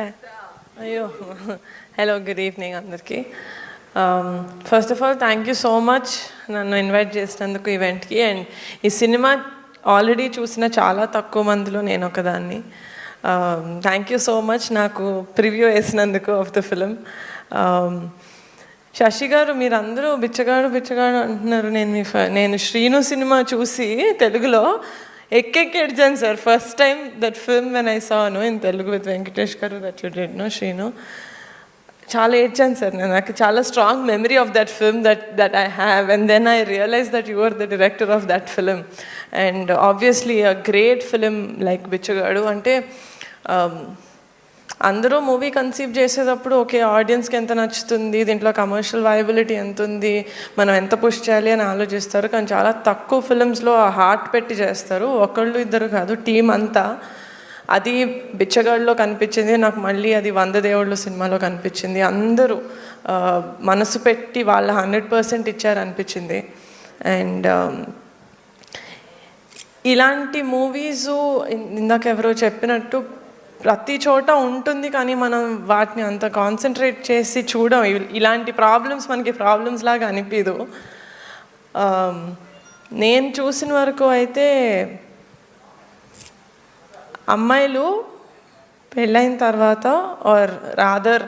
అయ్యో hello good evening అందరికీ. First of all thank you so much నన్ను invite చేసినందుకు ఈవెంట్కి. అండ్ ఈ సినిమా ఆల్రెడీ చూసిన చాలా తక్కువ మందిలో నేను ఒకదాన్ని. థ్యాంక్ యూ సో మచ్ నాకు ప్రివ్యూ వేసినందుకు of the film. Sashi garu మీరందరూ బిచ్చగాడు బిచ్చగాడు అంటున్నారు. నేను శ్రీను సినిమా చూసి తెలుగులో ఎక్కెక్కేడ్చాను sir. First time that film when I saw in Telugu with Venkatesh garu that you did no Srinu. చాలా ఏడ్చాను సార్. నాకు చాలా strong memory of that film that I have. And then I realize that you are the director of that film. And obviously a great film like Bichagadu. అంటే అందరూ movie conceive చేసేటప్పుడు okay ఆడియన్స్కి ఎంత నచ్చుతుంది, దీంట్లో కమర్షియల్ వయబిలిటీ ఎంత ఉంది, మనం ఎంత పుష్ చేయాలి అని ఆలోచిస్తారు. కానీ చాలా తక్కువ ఫిలిమ్స్లో ఆ హార్ట్ పెట్టి చేస్తారు. ఒకళ్ళు ఇద్దరు కాదు, టీం అంతా. అది బిచ్చగాడిలో కనిపించింది నాకు. మళ్ళీ అది 100 దేవుళ్ళు సినిమాలో కనిపించింది. అందరూ మనసు పెట్టి వాళ్ళ 100% ఇచ్చారనిపించింది. అండ్ ఇలాంటి మూవీసు ఇందాక ఎవరో చెప్పినట్టు ప్రతి చోట ఉంటుంది, కానీ మనం వాటిని అంత కాన్సన్ట్రేట్ చేసి చూడం. ఇలాంటి ప్రాబ్లమ్స్ మనకి ప్రాబ్లమ్స్ లాగా అనిపించదు. నేను చూసిన వరకు అయితే అమ్మాయిలు పెళ్ళైన తర్వాత ఆర్ రాదర్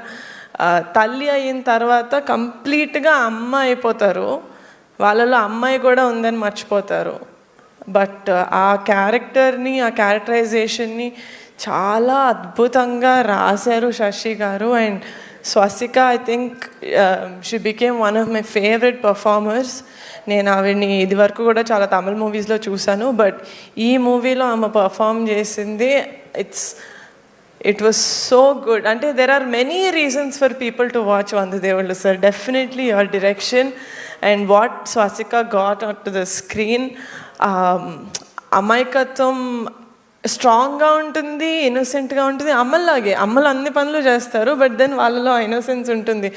తల్లి అయిన తర్వాత కంప్లీట్గా అమ్మ అయిపోతారు. వాళ్ళలో అమ్మాయి కూడా ఉందని మర్చిపోతారు. బట్ ఆ క్యారెక్టర్ని, ఆ క్యారెక్టరైజేషన్ని చాలా అద్భుతంగా రాశారు Sashi garu. And Swasika I think she became one of my favourite performers. నేను ఆవిడని ఇది వరకు కూడా చాలా తమిళ మూవీస్లో చూశాను, బట్ ఈ మూవీలో ఆమె పర్ఫామ్ చేసింది ఇట్ వాస్ సో గుడ్. అంటే there are many reasons for people to watch 100 Devullu sir. Definitely your direction and what Swasika got out to the screen. అమాయకత్వం స్ట్రాంగ్గా ఉంటుంది, ఇన్నోసెంట్గా ఉంటుంది. అమ్మలాగే అమ్మలు అన్ని పనులు చేస్తారు, బట్ దెన్ వాళ్ళలో ఇన్నోసెన్స్ ఉంటుంది.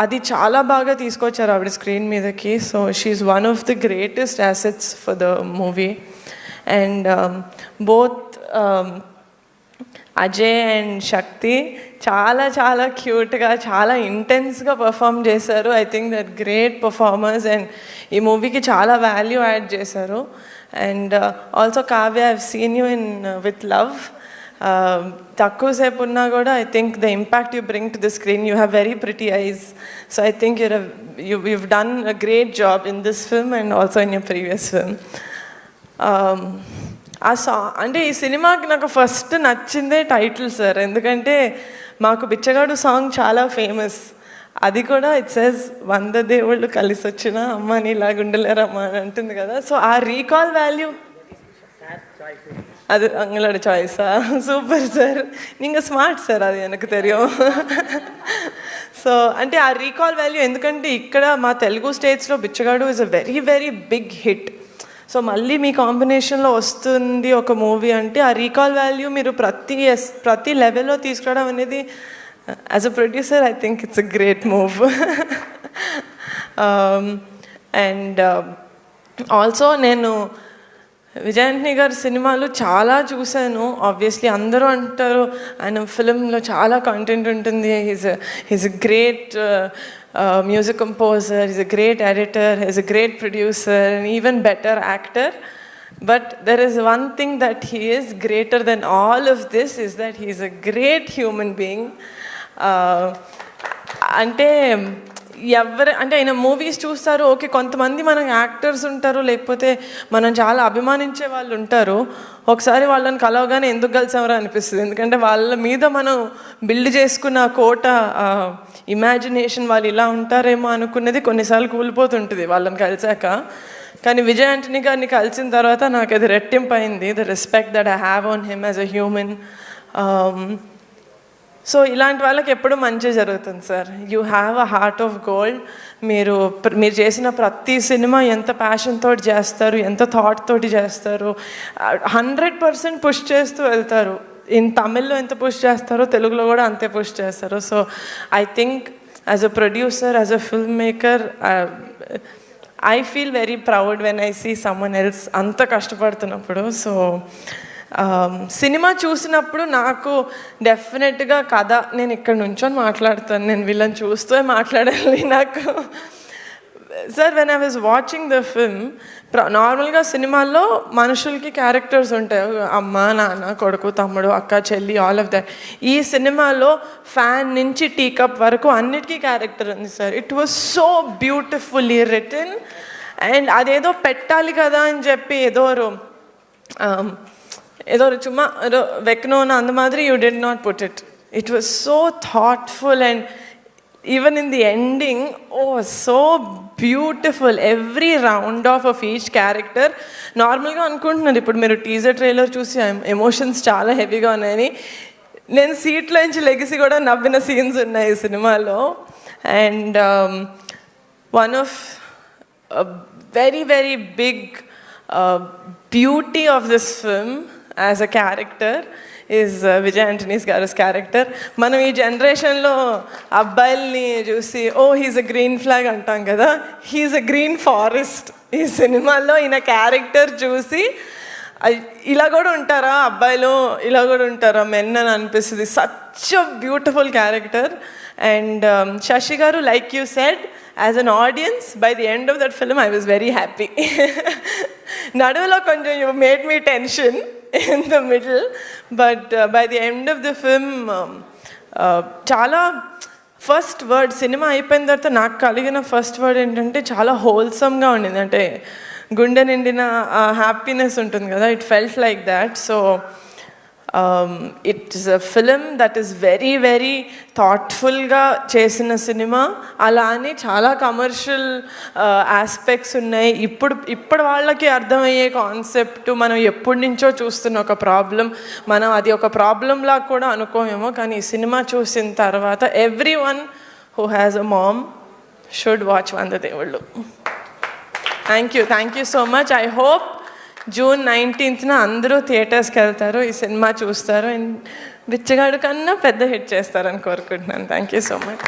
అది చాలా బాగా తీసుకొచ్చారు ఆవిడ స్క్రీన్ మీదకి. So she is one of the greatest assets for the movie. And both Ajay and Shakti చాలా చాలా క్యూట్గా, చాలా ఇంటెన్స్గా పర్ఫామ్ చేశారు. I think that great performers. And ఈ మూవీకి చాలా వాల్యూ యాడ్ చేశారు. And also Kavya, I've seen you in with love. తక్కువసేపు ఉన్నా కూడా I think the impact you bring to the screen, you have very pretty eyes. So I think you've done a great job in this film and also in your previous film. ఆ song అంటే ఈ సినిమాకి నాకు first నచ్చిందే title sir. ఎందుకంటే మాకు బిచ్చగాడు song చాలా famous. అది కూడా ఇట్ సేస్ 100 దేవుళ్ళు కలిసి వచ్చిన అమ్మ నీలాగా ఉండలేరమ్మా అని అంటుంది కదా. సో ఆ రీకాల్ వాల్యూ அது அவங்களோட சாய்ஸா? சூப்பர் சார், நீங்கள் స్మార్ట్ సార్, అది எனக்கு தெரியும். సో అంటే ఆ రీకాల్ వాల్యూ, ఎందుకంటే ఇక్కడ మా తెలుగు స్టేట్స్లో Bichagadu is a very very big hit. So మళ్ళీ మీ కాంబినేషన్లో వస్తుంది ఒక మూవీ అంటే ఆ రీకాల్ వాల్యూ మీరు ప్రతి లెవెల్లో తీసుకురావడం అనేది as a producer I think it's a great move. And also నేను విజయాంటిని గారి సినిమాలు చాలా చూశాను. ఆబ్వియస్లీ అందరూ అంటారు ఆయన ఫిలింలో చాలా కంటెంట్ ఉంటుంది. He's a great music composer, he's a great editor, he's a great producer and even better actor. But there is one thing that he is greater than all of this is that he is a great human being. అంటే ఆయన movies చూస్తారు, okay కొంతమంది మనం actors ఉంటారు, లేకపోతే మనం చాలా అభిమానించే వాళ్ళు ఉంటారు. ఒకసారి వాళ్ళని కలవగానే ఎందుకు కలిసామరా అనిపిస్తుంది. ఎందుకంటే వాళ్ళ మీద మనం బిల్డ్ చేసుకున్న కోట ఇమాజినేషన్, వాళ్ళు ఇలా ఉంటారేమో అనుకున్నది కొన్నిసార్లు కూలిపోతుంటుంది వాళ్ళని కలిసాక. కానీ విజయ్ ఆంటనీ గారిని కలిసిన తర్వాత నాకు అది రెట్టింపు అయింది, the respect that I have on him as a human. So ఇలాంటి వాళ్ళకి ఎప్పుడు మంచి జరుగుతుంది sir. You have a heart of gold. మీరు చేసిన ప్రతి సినిమా ఎంత ప్యాషన్ తోటి చేస్తారు, ఎంత థాట్ తోటి చేస్తారు. 100% పుష్ చేస్తూ వెళ్తారు. ఇన్ తమిళ్లో ఎంత పుష్ చేస్తారో తెలుగులో కూడా అంతే పుష్ చేస్తారు. So I think as a producer, as a film maker, I feel very proud when I see someone else anta kashtapadutunnappudu. So cinema చూసినప్పుడు నాకు డెఫినెట్గా కథ, నేను ఇక్కడ నుంచొని మాట్లాడతాను, నేను వీళ్ళని చూస్తూ మాట్లాడాలి నాకు. Sir, when I was watching the film, నార్మల్గా సినిమాల్లో మనుషులకి క్యారెక్టర్స్ ఉంటాయి, అమ్మ, నాన్న, కొడుకు, తమ్ముడు, అక్క, చెల్లి, ఆల్ ఆఫ్ దట్. ఈ సినిమాలో ఫ్యాన్ నుంచి టీ కప్ వరకు అన్నిటికీ క్యారెక్టర్ ఉంది sir. It was so beautifully written. And అదేదో పెట్టాలి కదా అని చెప్పి ఏదో చుమ్మా ఏదో వెక్నోన అందు మాదిరి you did not put it. It was so thoughtful and even in the ending, so beautiful. Every round off of each character. నార్మల్గా అనుకుంటున్నారు ఇప్పుడు మీరు టీజర్ ట్రైలర్ చూసి ఎమోషన్స్ చాలా హెవీగా ఉన్నాయని. నేను సీట్లో నుంచి లెగిసి కూడా నవ్విన సీన్స్ ఉన్నాయి ఈ సినిమాలో. And one of very very big beauty of this film as a character is Vijay Antony's garu character. మనం ఈ జనరేషన్లో అబ్బాయిల్ని చూసి హీజ్ అ గ్రీన్ ఫ్లాగ్ అంటాం కదా, హీజ్ అ గ్రీన్ ఫారెస్ట్. ఈ సినిమాలో ఈయన క్యారెక్టర్ చూసి ఇలా కూడా ఉంటారా అబ్బాయిలు, ఇలా కూడా ఉంటారా మెన్ అని అనిపిస్తుంది. Such a beautiful character. And Sashi garu, like you said, as an audience by the end of that film I was very happy. నడువులో కొంచెం you made me tension in the middle, but by the end of the film చాలా first word cinema అయిపోయిన తర్వాత నాకు కలిగిన first word ఏంటంటే చాలా హోల్సమ్గా ఉండింది. అంటే గుండె నిండిన హ్యాపీనెస్ ఉంటుంది కదా, it felt like that. So it's a film that is very very థాట్ఫుల్గా చేసిన సినిమా. అలా అని చాలా కమర్షియల్ ఆస్పెక్ట్స్ ఉన్నాయి. ఇప్పుడు వాళ్ళకి అర్థమయ్యే కాన్సెప్ట్, మనం ఎప్పటి నుంచో చూస్తున్న ఒక ప్రాబ్లం, మనం అది ఒక ప్రాబ్లంలా కూడా అనుకోమేమో, కానీ ఈ సినిమా చూసిన తర్వాత everyone who has a mom should watch వందదేవుళ్ళు. Thank you so much. I hope June 19th అందరూ థియేటర్స్కి వెళ్తారు, ఈ సినిమా చూస్తారు, అండ్ బిచ్చగాడు కన్నా పెద్ద హిట్ చేస్తారని కోరుకుంటున్నాను. Thank you so much.